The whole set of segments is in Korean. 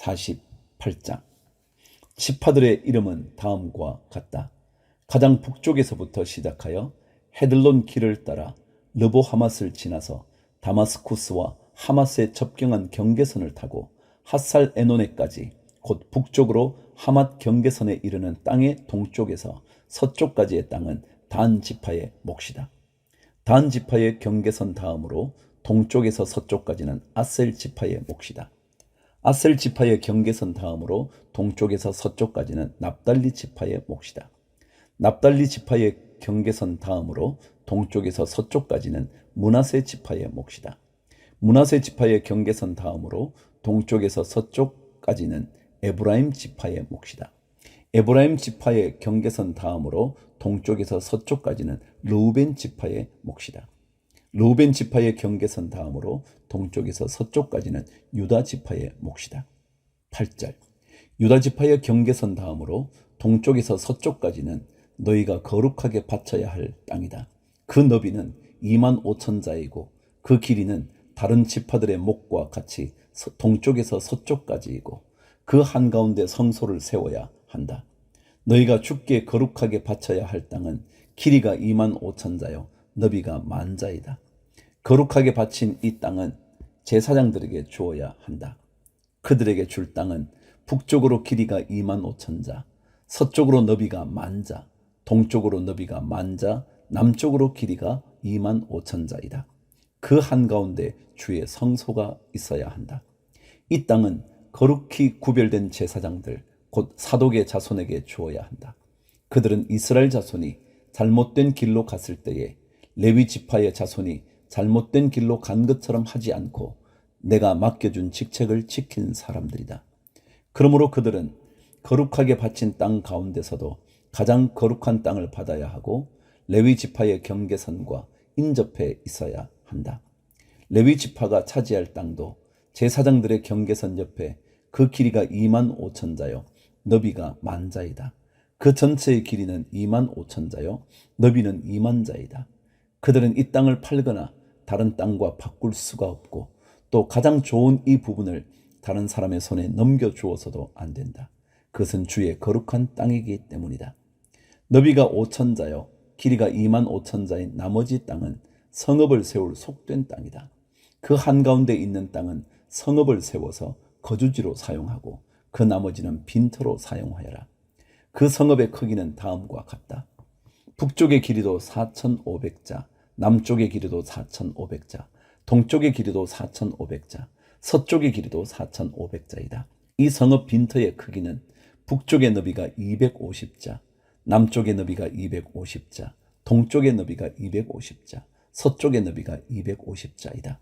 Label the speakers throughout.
Speaker 1: 48장. 지파들의 이름은 다음과 같다. 가장 북쪽에서부터 시작하여 헤들론 길을 따라 르보하맛을 지나서 다마스쿠스와 하맛에 접경한 경계선을 타고 핫살 에노네까지 곧 북쪽으로 하맛 경계선에 이르는 땅의 동쪽에서 서쪽까지의 땅은 단 지파의 몫이다. 단 지파의 경계선 다음으로 동쪽에서 서쪽까지는 아셀 지파의 몫이다. 아셀 지파의 경계선 다음으로 동쪽에서 서쪽까지는 납달리 지파의 몫이다. 납달리 지파의 경계선 다음으로 동쪽에서 서쪽까지는 므낫세 지파의 몫이다. 므낫세 지파의 경계선 다음으로 동쪽에서 서쪽까지는 에브라임 지파의 몫이다. 에브라임 지파의 경계선 다음으로 동쪽에서 서쪽까지는 르우벤 지파의 몫이다. 르우벤 지파의 경계선 다음으로 동쪽에서 서쪽까지는 유다 지파의 몫이다. 8절. 유다 지파의 경계선 다음으로 동쪽에서 서쪽까지는 너희가 거룩하게 바쳐야 할 땅이다. 그 너비는 25,000자이고 그 길이는 다른 지파들의 목과 같이 동쪽에서 서쪽까지이고 그 한가운데 성소를 세워야 한다. 너희가 주께 거룩하게 바쳐야 할 땅은 길이가 25,000자요 너비가 10,000자이다. 거룩하게 바친 이 땅은 제사장들에게 주어야 한다. 그들에게 줄 땅은 북쪽으로 길이가 25,000자, 서쪽으로 너비가 10,000자, 동쪽으로 너비가 10,000자, 남쪽으로 길이가 25,000자이다. 그 한가운데 주의 성소가 있어야 한다. 이 땅은 거룩히 구별된 제사장들, 곧 사독의 자손에게 주어야 한다. 그들은 이스라엘 자손이 잘못된 길로 갔을 때에 레위 지파의 자손이 잘못된 길로 간 것처럼 하지 않고 내가 맡겨준 직책을 지킨 사람들이다. 그러므로 그들은 거룩하게 바친 땅 가운데서도 가장 거룩한 땅을 받아야 하고 레위 지파의 경계선과 인접해 있어야 한다. 레위 지파가 차지할 땅도 제사장들의 경계선 옆에 그 길이가 25,000자요 너비가 10,000자이다. 그 전체의 길이는 25,000자요 너비는 20,000자이다. 그들은 이 땅을 팔거나 다른 땅과 바꿀 수가 없고 또 가장 좋은 이 부분을 다른 사람의 손에 넘겨주어서도 안 된다. 그것은 주의 거룩한 땅이기 때문이다. 너비가 5,000자요 길이가 25,000자인 나머지 땅은 성읍을 세울 속된 땅이다. 그 한가운데 있는 땅은 성읍을 세워서 거주지로 사용하고 그 나머지는 빈터로 사용하여라. 그 성읍의 크기는 다음과 같다. 북쪽의 길이도 4,500자, 남쪽의 길이도 4,500자, 동쪽의 길이도 4,500자, 서쪽의 길이도 4,500자이다. 이 성읍 빈터의 크기는 북쪽의 너비가 250자, 남쪽의 너비가 250자, 동쪽의 너비가 250자, 서쪽의 너비가 250자이다.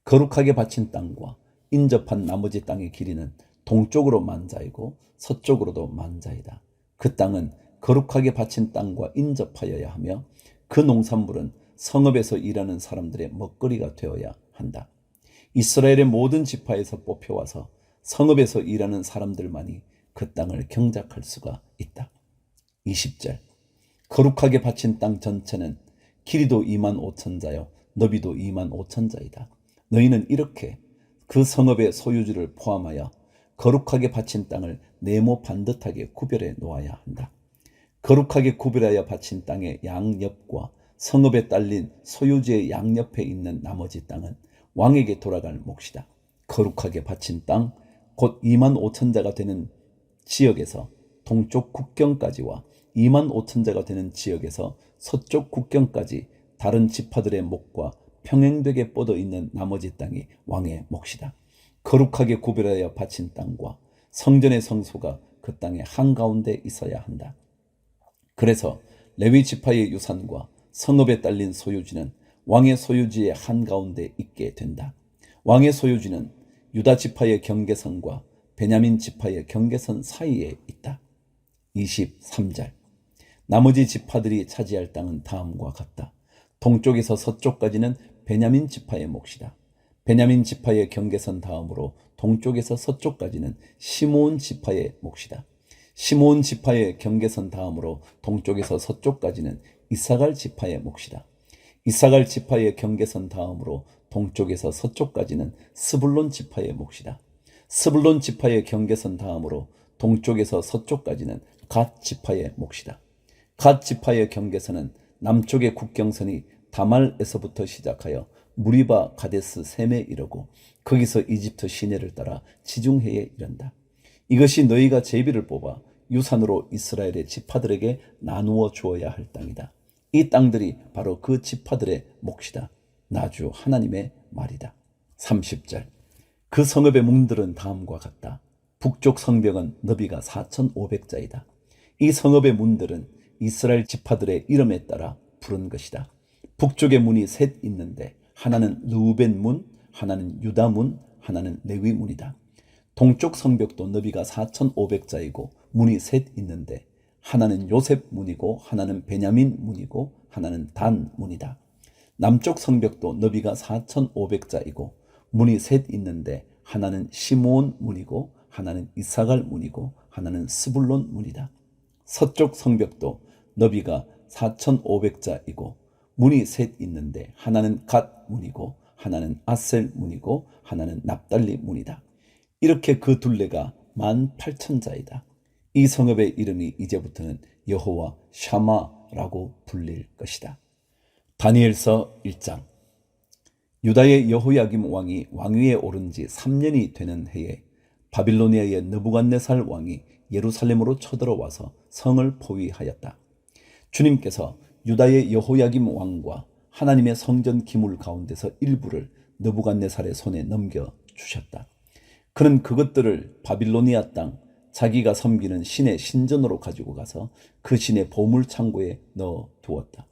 Speaker 1: 거룩하게 바친 땅과 인접한 나머지 땅의 길이는 동쪽으로 10,000자이고 서쪽으로도 10,000자이다. 그 땅은 거룩하게 바친 땅과 인접하여야 하며 그 농산물은 성읍에서 일하는 사람들의 먹거리가 되어야 한다. 이스라엘의 모든 지파에서 뽑혀와서 성읍에서 일하는 사람들만이 그 땅을 경작할 수가 있다. 20절. 거룩하게 바친 땅 전체는 길이도 25,000자요 너비도 25,000자이다. 너희는 이렇게 그 성읍의 소유주를 포함하여 거룩하게 바친 땅을 네모 반듯하게 구별해 놓아야 한다. 거룩하게 구별하여 바친 땅의 양옆과 성읍에 딸린 소유주의 양옆에 있는 나머지 땅은 왕에게 돌아갈 몫이다. 거룩하게 바친 땅, 곧 25,000자가 되는 지역에서 동쪽 국경까지와 25,000자가 되는 지역에서 서쪽 국경까지 다른 지파들의 몫과 평행되게 뻗어 있는 나머지 땅이 왕의 몫이다. 거룩하게 구별하여 바친 땅과 성전의 성소가 그 땅의 한가운데 있어야 한다. 그래서 레위 지파의 유산과 성읍에 딸린 소유지는 왕의 소유지의 한가운데 있게 된다. 왕의 소유지는 유다 지파의 경계선과 베냐민 지파의 경계선 사이에 있다. 23절. 나머지 지파들이 차지할 땅은 다음과 같다. 동쪽에서 서쪽까지는 베냐민 지파의 몫이다. 베냐민 지파의 경계선 다음으로 동쪽에서 서쪽까지는 시므온 지파의 몫이다. 시므온 지파의 경계선 다음으로 동쪽에서 서쪽까지는 이사갈 지파의 몫이다. 이사갈 지파의 경계선 다음으로 동쪽에서 서쪽까지는 스불론 지파의 몫이다. 스불론 지파의 경계선 다음으로 동쪽에서 서쪽까지는 갓 지파의 몫이다. 갓 지파의 경계선은 남쪽의 국경선이 다말에서부터 시작하여 무리바 가데스 셈에 이르고 거기서 이집트 시내를 따라 지중해에 이른다. 이것이 너희가 제비를 뽑아 유산으로 이스라엘의 지파들에게 나누어 주어야 할 땅이다. 이 땅들이 바로 그 지파들의 몫이다. 나주 하나님의 말이다. 30절. 그 성읍의 문들은 다음과 같다. 북쪽 성벽은 너비가 4,500자이다. 이 성읍의 문들은 이스라엘 지파들의 이름에 따라 부른 것이다. 북쪽의 문이 셋 있는데 하나는 르우벤 문, 하나는 유다 문, 하나는 레위 문이다. 동쪽 성벽도 너비가 4,500자이고 문이 셋 있는데 하나는 요셉 문이고 하나는 베냐민 문이고 하나는 단 문이다. 남쪽 성벽도 너비가 4,500자이고 문이 셋 있는데 하나는 시므온 문이고 하나는 이사갈 문이고 하나는 스불론 문이다. 서쪽 성벽도 너비가 4,500자이고 문이 셋 있는데 하나는 갓 문이고 하나는 아셀 문이고 하나는 납달리 문이다. 이렇게 그 둘레가 18,000자이다. 이 성읍의 이름이 이제부터는 여호와 샤마라고 불릴 것이다. 다니엘서 1장. 유다의 여호야김 왕이 왕위에 오른 지 3년이 되는 해에 바빌로니아의 느부갓네살 왕이 예루살렘으로 쳐들어와서 성을 포위하였다. 주님께서 유다의 여호야김 왕과 하나님의 성전 기물 가운데서 일부를 느부갓네살의 손에 넘겨주셨다. 그는 그것들을 바빌로니아 땅 자기가 섬기는 신의 신전으로 가지고 가서 그 신의 보물창고에 넣어 두었다.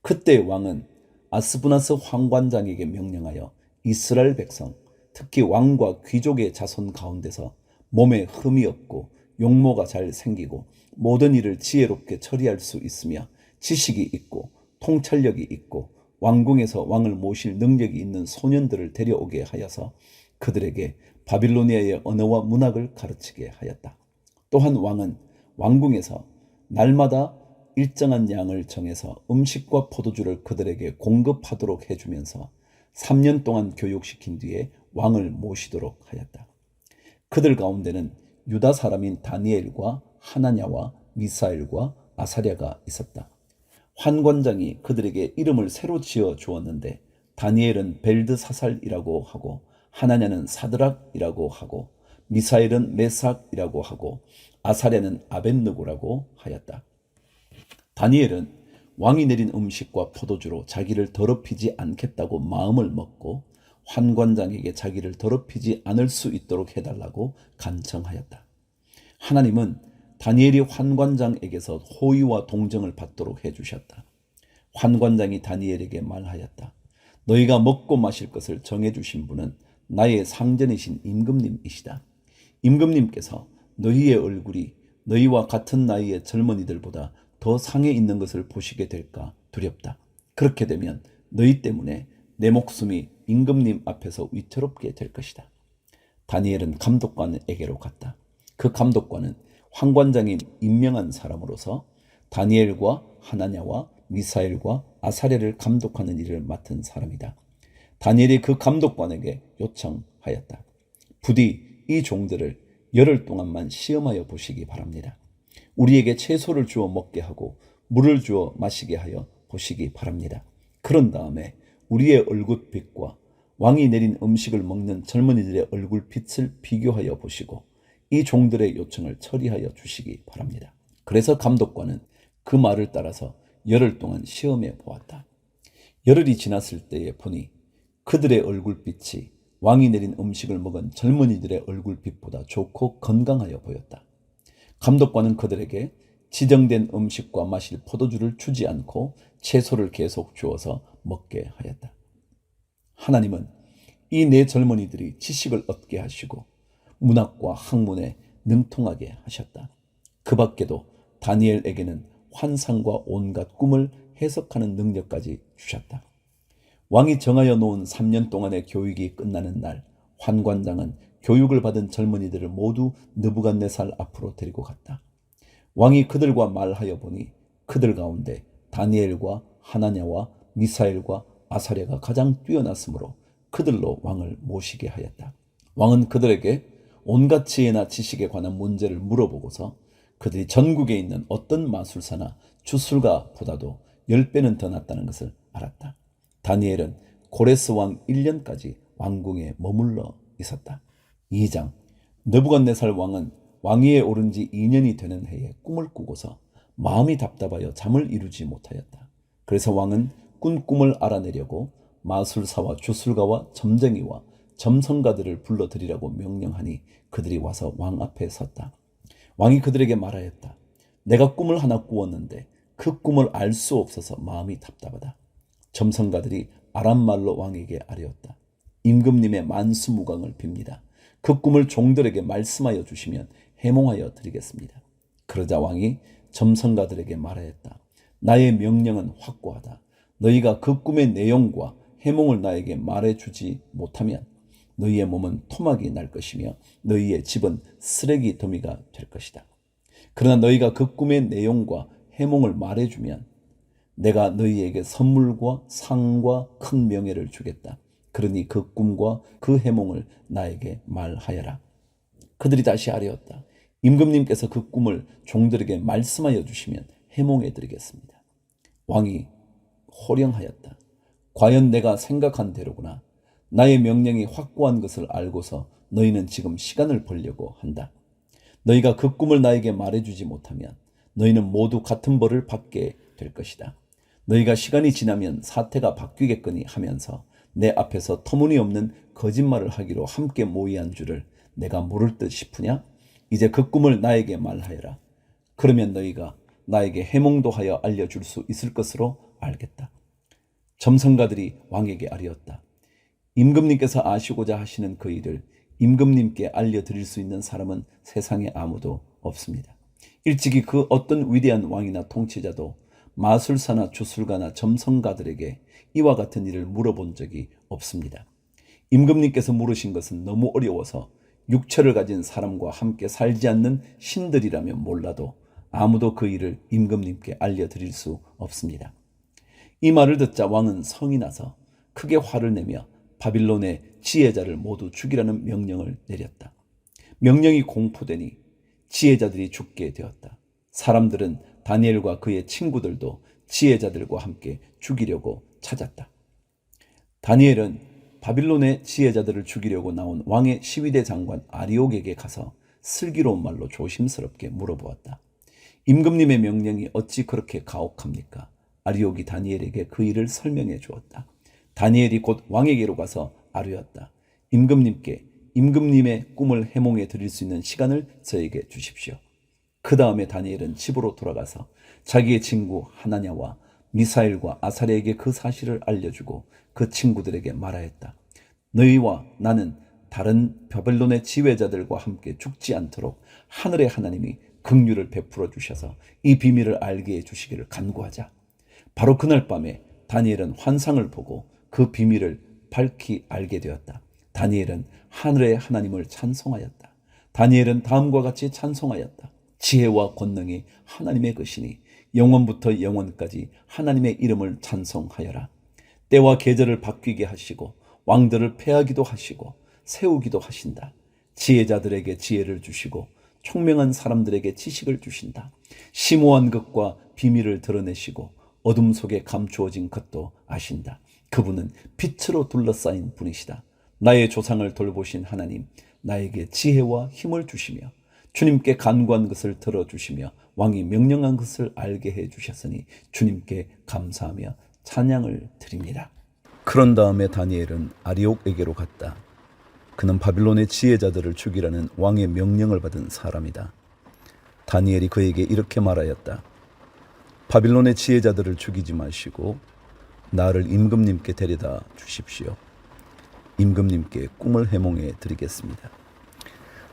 Speaker 1: 그때 왕은 아스부나스 황관장에게 명령하여 이스라엘 백성, 특히 왕과 귀족의 자손 가운데서 몸에 흠이 없고 용모가 잘 생기고 모든 일을 지혜롭게 처리할 수 있으며 지식이 있고 통찰력이 있고 왕궁에서 왕을 모실 능력이 있는 소년들을 데려오게 하여서 그들에게 바빌로니아의 언어와 문학을 가르치게 하였다. 또한 왕은 왕궁에서 날마다 일정한 양을 정해서 음식과 포도주를 그들에게 공급하도록 해주면서 3년 동안 교육시킨 뒤에 왕을 모시도록 하였다. 그들 가운데는 유다 사람인 다니엘과 하나냐와 미사엘과 아사랴가 있었다. 환관장이 그들에게 이름을 새로 지어 주었는데 다니엘은 벨드사살이라고 하고 하나냐는 사드락이라고 하고 미사엘은 메삭이라고 하고 아사랴는 아벳느고라고 하였다. 다니엘은 왕이 내린 음식과 포도주로 자기를 더럽히지 않겠다고 마음을 먹고 환관장에게 자기를 더럽히지 않을 수 있도록 해달라고 간청하였다. 하나님은 다니엘이 환관장에게서 호의와 동정을 받도록 해주셨다. 환관장이 다니엘에게 말하였다. 너희가 먹고 마실 것을 정해주신 분은 나의 상전이신 임금님이시다. 임금님께서 너희의 얼굴이 너희와 같은 나이의 젊은이들보다 더 상해 있는 것을 보시게 될까 두렵다. 그렇게 되면 너희 때문에 내 목숨이 임금님 앞에서 위태롭게 될 것이다. 다니엘은 감독관에게로 갔다. 그 감독관은 황관장이 임명한 사람으로서 다니엘과 하나냐와 미사엘과 아사랴를 감독하는 일을 맡은 사람이다. 다니엘이 그 감독관에게 요청하였다. 부디 이 종들을 열흘 동안만 시험하여 보시기 바랍니다. 우리에게 채소를 주어 먹게 하고 물을 주어 마시게 하여 보시기 바랍니다. 그런 다음에 우리의 얼굴빛과 왕이 내린 음식을 먹는 젊은이들의 얼굴빛을 비교하여 보시고 이 종들의 요청을 처리하여 주시기 바랍니다. 그래서 감독관은 그 말을 따라서 열흘 동안 시험해 보았다. 열흘이 지났을 때에 보니 그들의 얼굴빛이 왕이 내린 음식을 먹은 젊은이들의 얼굴빛보다 좋고 건강하여 보였다. 감독관은 그들에게 지정된 음식과 마실 포도주를 주지 않고 채소를 계속 주어서 먹게 하였다. 하나님은 이 네 젊은이들이 지식을 얻게 하시고 문학과 학문에 능통하게 하셨다. 그 밖에도 다니엘에게는 환상과 온갖 꿈을 해석하는 능력까지 주셨다. 왕이 정하여 놓은 3년 동안의 교육이 끝나는 날 환관장은 교육을 받은 젊은이들을 모두 느부갓네살 앞으로 데리고 갔다. 왕이 그들과 말하여 보니 그들 가운데 다니엘과 하나냐와 미사엘과 아사랴가 가장 뛰어났으므로 그들로 왕을 모시게 하였다. 왕은 그들에게 온갖 지혜나 지식에 관한 문제를 물어보고서 그들이 전국에 있는 어떤 마술사나 주술가보다도 10배는 더 낫다는 것을 알았다. 다니엘은 고레스 왕 1년까지 왕궁에 머물러 있었다. 2장. 느부갓네살 왕은 왕위에 오른 지 2년이 되는 해에 꿈을 꾸고서 마음이 답답하여 잠을 이루지 못하였다. 그래서 왕은 꾼 꿈을 알아내려고 마술사와 주술가와 점쟁이와 점성가들을 불러들이라고 명령하니 그들이 와서 왕 앞에 섰다. 왕이 그들에게 말하였다. 내가 꿈을 하나 꾸었는데 그 꿈을 알 수 없어서 마음이 답답하다. 점성가들이 아람말로 왕에게 아뢰었다. 임금님의 만수무강을 빕니다. 그 꿈을 종들에게 말씀하여 주시면 해몽하여 드리겠습니다. 그러자 왕이 점성가들에게 말하였다. 나의 명령은 확고하다. 너희가 그 꿈의 내용과 해몽을 나에게 말해주지 못하면 너희의 몸은 토막이 날 것이며 너희의 집은 쓰레기 더미가 될 것이다. 그러나 너희가 그 꿈의 내용과 해몽을 말해주면 내가 너희에게 선물과 상과 큰 명예를 주겠다. 그러니 그 꿈과 그 해몽을 나에게 말하여라. 그들이 다시 아뢰었다. 임금님께서 그 꿈을 종들에게 말씀하여 주시면 해몽해 드리겠습니다. 왕이 호령하였다. 과연 내가 생각한 대로구나. 나의 명령이 확고한 것을 알고서 너희는 지금 시간을 벌려고 한다. 너희가 그 꿈을 나에게 말해주지 못하면 너희는 모두 같은 벌을 받게 될 것이다. 너희가 시간이 지나면 사태가 바뀌겠거니 하면서 내 앞에서 터무니없는 거짓말을 하기로 함께 모의한 줄을 내가 모를 듯 싶으냐? 이제 그 꿈을 나에게 말하여라. 그러면 너희가 나에게 해몽도 하여 알려줄 수 있을 것으로 알겠다. 점성가들이 왕에게 아뢰었다. 임금님께서 아시고자 하시는 그 일을 임금님께 알려드릴 수 있는 사람은 세상에 아무도 없습니다. 일찍이 그 어떤 위대한 왕이나 통치자도 마술사나 주술가나 점성가들에게 이와 같은 일을 물어본 적이 없습니다. 임금님께서 물으신 것은 너무 어려워서 육체를 가진 사람과 함께 살지 않는 신들이라면 몰라도 아무도 그 일을 임금님께 알려드릴 수 없습니다. 이 말을 듣자 왕은 성이 나서 크게 화를 내며 바빌론의 지혜자를 모두 죽이라는 명령을 내렸다. 명령이 공포되니 지혜자들이 죽게 되었다. 사람들은 다니엘과 그의 친구들도 지혜자들과 함께 죽이려고 찾았다. 다니엘은 바빌론의 지혜자들을 죽이려고 나온 왕의 시위대 장관 아리옥에게 가서 슬기로운 말로 조심스럽게 물어보았다. 임금님의 명령이 어찌 그렇게 가혹합니까? 아리옥이 다니엘에게 그 일을 설명해 주었다. 다니엘이 곧 왕에게로 가서 아뢰었다. 임금님께 임금님의 꿈을 해몽해 드릴 수 있는 시간을 저에게 주십시오. 그 다음에 다니엘은 집으로 돌아가서 자기의 친구 하나냐와 미사일과 아사랴에게 그 사실을 알려주고 그 친구들에게 말하였다. 너희와 나는 다른 바벨론의 지휘자들과 함께 죽지 않도록 하늘의 하나님이 긍휼을 베풀어 주셔서 이 비밀을 알게 해 주시기를 간구하자. 바로 그날 밤에 다니엘은 환상을 보고 그 비밀을 밝히 알게 되었다. 다니엘은 하늘의 하나님을 찬송하였다. 다니엘은 다음과 같이 찬송하였다. 지혜와 권능이 하나님의 것이니 영원부터 영원까지 하나님의 이름을 찬송하여라. 때와 계절을 바뀌게 하시고 왕들을 패하기도 하시고 세우기도 하신다. 지혜자들에게 지혜를 주시고 총명한 사람들에게 지식을 주신다. 심오한 것과 비밀을 드러내시고 어둠 속에 감추어진 것도 아신다. 그분은 빛으로 둘러싸인 분이시다. 나의 조상을 돌보신 하나님, 나에게 지혜와 힘을 주시며 주님께 간구한 것을 들어주시며 왕이 명령한 것을 알게 해주셨으니 주님께 감사하며 찬양을 드립니다. 그런 다음에 다니엘은 아리옥에게로 갔다. 그는 바빌론의 지혜자들을 죽이라는 왕의 명령을 받은 사람이다. 다니엘이 그에게 이렇게 말하였다. 바빌론의 지혜자들을 죽이지 마시고 나를 임금님께 데려다 주십시오. 임금님께 꿈을 해몽해 드리겠습니다.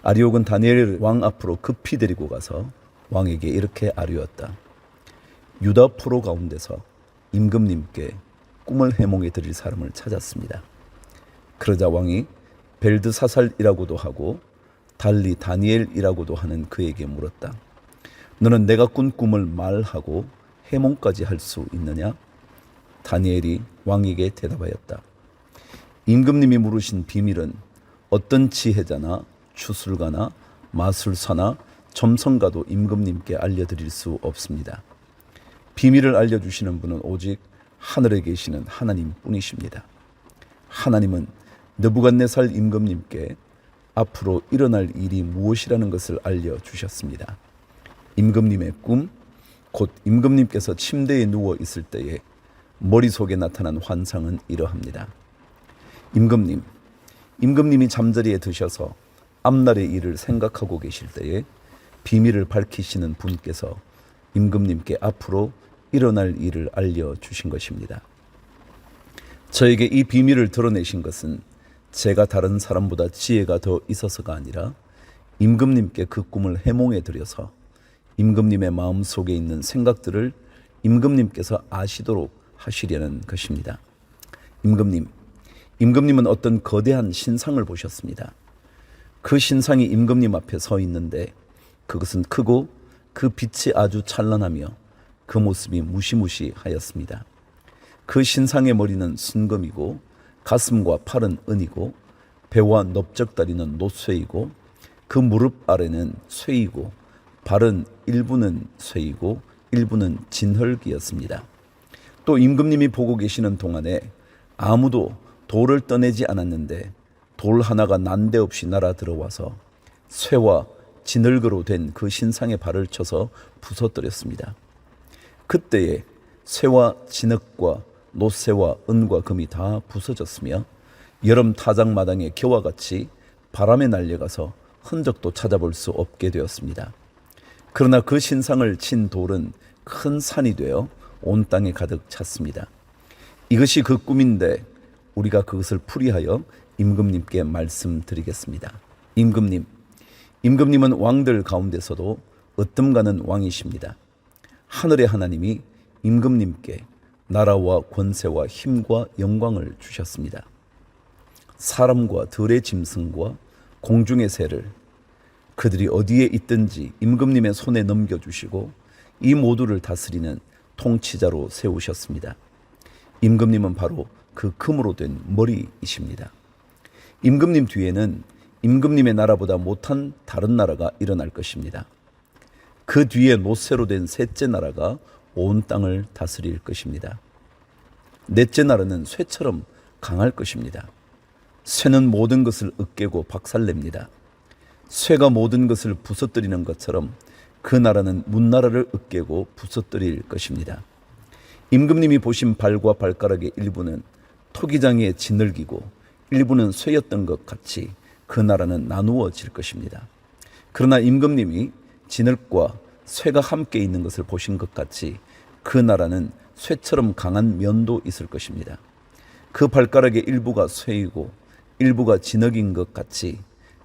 Speaker 1: 아리옥은 다니엘을 왕 앞으로 급히 데리고 가서 왕에게 이렇게 아뢰었다. 유다 포로 가운데서 임금님께 꿈을 해몽해 드릴 사람을 찾았습니다. 그러자 왕이 벨드사살이라고도 하고 달리 다니엘이라고도 하는 그에게 물었다. 너는 내가 꾼 꿈을 말하고 해몽까지 할 수 있느냐? 다니엘이 왕에게 대답하였다. 임금님이 물으신 비밀은 어떤 지혜자나 추술가나 마술사나 점성가도 임금님께 알려드릴 수 없습니다. 비밀을 알려주시는 분은 오직 하늘에 계시는 하나님 뿐이십니다. 하나님은 느부갓네살 임금님께 앞으로 일어날 일이 무엇이라는 것을 알려주셨습니다. 임금님의 꿈, 곧 임금님께서 침대에 누워 있을 때에 머릿속에 나타난 환상은 이러합니다. 임금님이 잠자리에 드셔서 앞날의 일을 생각하고 계실 때에 비밀을 밝히시는 분께서 임금님께 앞으로 일어날 일을 알려주신 것입니다. 저에게 이 비밀을 드러내신 것은 제가 다른 사람보다 지혜가 더 있어서가 아니라 임금님께 그 꿈을 해몽해 드려서 임금님의 마음속에 있는 생각들을 임금님께서 아시도록 하시려는 것입니다. 임금님은 어떤 거대한 신상을 보셨습니다. 그 신상이 임금님 앞에 서 있는데 그것은 크고 그 빛이 아주 찬란하며 그 모습이 무시무시하였습니다. 그 신상의 머리는 순금이고 가슴과 팔은 은이고 배와 넓적다리는 노쇠이고 그 무릎 아래는 쇠이고 발은 일부는 쇠이고 일부는 진흙이었습니다. 또 임금님이 보고 계시는 동안에 아무도 돌을 떠내지 않았는데 돌 하나가 난데없이 날아 들어와서 쇠와 진흙으로 된 그 신상의 발을 쳐서 부서뜨렸습니다. 그때에 쇠와 진흙과 노쇠와 은과 금이 다 부서졌으며 여름 타작마당의 겨와 같이 바람에 날려가서 흔적도 찾아볼 수 없게 되었습니다. 그러나 그 신상을 친 돌은 큰 산이 되어 온 땅에 가득 찼습니다. 이것이 그 꿈인데 우리가 그것을 풀이하여 임금님께 말씀드리겠습니다. 임금님은 왕들 가운데서도 으뜸가는 왕이십니다. 하늘의 하나님이 임금님께 나라와 권세와 힘과 영광을 주셨습니다. 사람과 들의 짐승과 공중의 새를 그들이 어디에 있든지 임금님의 손에 넘겨주시고 이 모두를 다스리는 통치자로 세우셨습니다. 임금님은 바로 그 금으로 된 머리이십니다. 임금님 뒤에는 임금님의 나라보다 못한 다른 나라가 일어날 것입니다. 그 뒤에 노쇠로 된 셋째 나라가 온 땅을 다스릴 것입니다. 넷째 나라는 쇠처럼 강할 것입니다. 쇠는 모든 것을 으깨고 박살냅니다. 쇠가 모든 것을 부서뜨리는 것처럼 그 나라는 문나라를 으깨고 부서뜨릴 것입니다. 임금님이 보신 발과 발가락의 일부는 토기장의 진흙이고 일부는 쇠였던 것 같이 그 나라는 나누어질 것입니다. 그러나 임금님이 진흙과 쇠가 함께 있는 것을 보신 것 같이 그 나라는 쇠처럼 강한 면도 있을 것입니다. 그 발가락의 일부가 쇠이고 일부가 진흙인 것 같이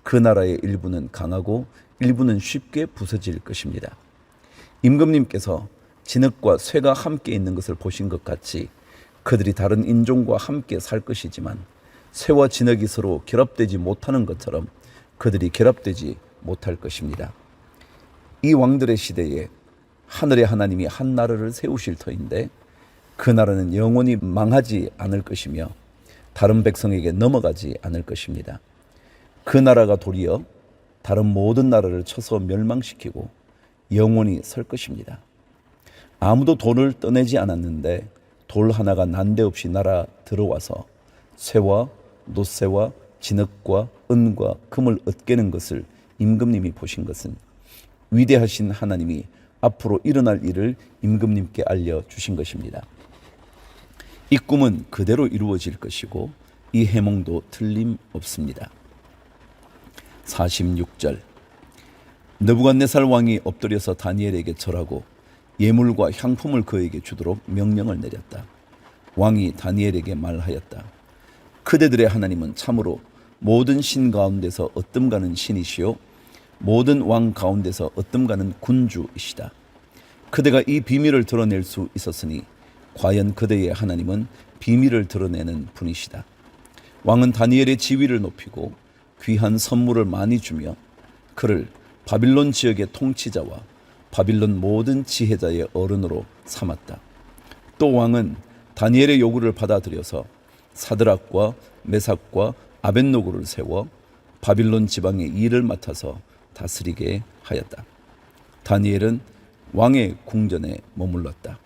Speaker 1: 그 나라의 일부는 강하고 일부는 쉽게 부서질 것입니다. 임금님께서 진흙과 쇠가 함께 있는 것을 보신 것 같이 그들이 다른 인종과 함께 살 것이지만 쇠와 진흙이 서로 결합되지 못하는 것처럼 그들이 결합되지 못할 것입니다. 이 왕들의 시대에 하늘의 하나님이 한 나라를 세우실 터인데 그 나라는 영원히 망하지 않을 것이며 다른 백성에게 넘어가지 않을 것입니다. 그 나라가 도리어 다른 모든 나라를 쳐서 멸망시키고 영원히 설 것입니다. 아무도 돌을 떠내지 않았는데 돌 하나가 난데없이 날아 들어와서 쇠와 노쇠와 진흙과 은과 금을 으깨는 것을 임금님이 보신 것은 위대하신 하나님이 앞으로 일어날 일을 임금님께 알려주신 것입니다. 이 꿈은 그대로 이루어질 것이고 이 해몽도 틀림없습니다. 46절 느부갓네살 왕이 엎드려서 다니엘에게 절하고 예물과 향품을 그에게 주도록 명령을 내렸다. 왕이 다니엘에게 말하였다. 그대들의 하나님은 참으로 모든 신 가운데서 으뜸가는 신이시요 모든 왕 가운데서 으뜸가는 군주이시다. 그대가 이 비밀을 드러낼 수 있었으니 과연 그대의 하나님은 비밀을 드러내는 분이시다. 왕은 다니엘의 지위를 높이고 귀한 선물을 많이 주며 그를 바빌론 지역의 통치자와 바빌론 모든 지혜자의 어른으로 삼았다. 또 왕은 다니엘의 요구를 받아들여서 사드락과 메삭과 아벳노고를 세워 바빌론 지방의 일을 맡아서 다스리게 하였다. 다니엘은 왕의 궁전에 머물렀다.